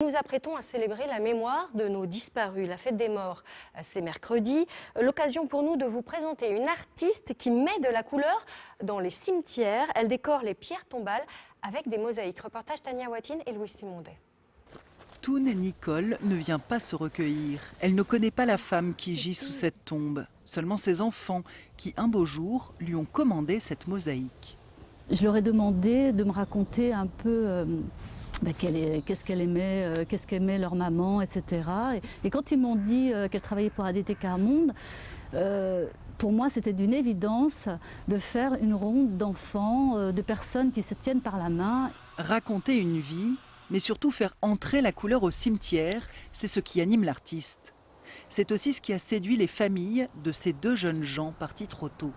Nous apprêtons à célébrer la mémoire de nos disparus. La fête des morts, c'est mercredi. L'occasion pour nous de vous présenter une artiste qui met de la couleur dans les cimetières. Elle décore les pierres tombales avec des mosaïques. Reportage Tania Watine et Louis Simondet. Toune Nicole ne vient pas se recueillir. Elle ne connaît pas la femme qui gît sous cette tombe. Seulement ses enfants qui, un beau jour, lui ont commandé cette mosaïque. Je leur ai demandé de me raconter un peu qu'est-ce qu'aimait leur maman, etc. Et quand ils m'ont dit qu'elle travaillait pour ADT Quart-Monde, pour moi c'était d'une évidence de faire une ronde d'enfants, de personnes qui se tiennent par la main. Raconter une vie, mais surtout faire entrer la couleur au cimetière, c'est ce qui anime l'artiste. C'est aussi ce qui a séduit les familles de ces deux jeunes gens partis trop tôt.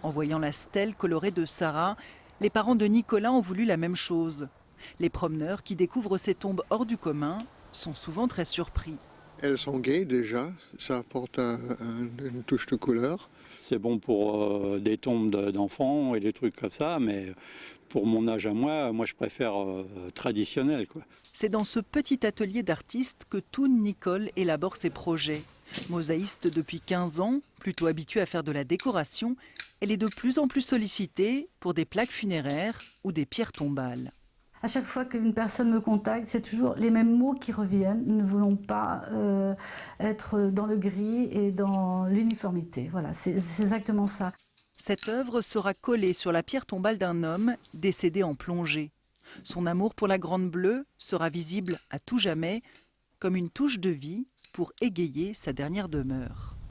En voyant la stèle colorée de Sarah, les parents de Nicolas ont voulu la même chose. Les promeneurs qui découvrent ces tombes hors du commun sont souvent très surpris. Elles sont gaies déjà, ça apporte une touche de couleur. C'est bon pour des tombes d'enfants et des trucs comme ça, mais pour mon âge à moi je préfère traditionnel, quoi. C'est dans ce petit atelier d'artiste que Toune Nicole élabore ses projets. Mosaïste depuis 15 ans, plutôt habituée à faire de la décoration, elle est de plus en plus sollicitée pour des plaques funéraires ou des pierres tombales. À chaque fois qu'une personne me contacte, c'est toujours les mêmes mots qui reviennent. Nous ne voulons pas être dans le gris et dans l'uniformité. Voilà, c'est exactement ça. Cette œuvre sera collée sur la pierre tombale d'un homme décédé en plongée. Son amour pour la Grande Bleue sera visible à tout jamais, comme une touche de vie pour égayer sa dernière demeure.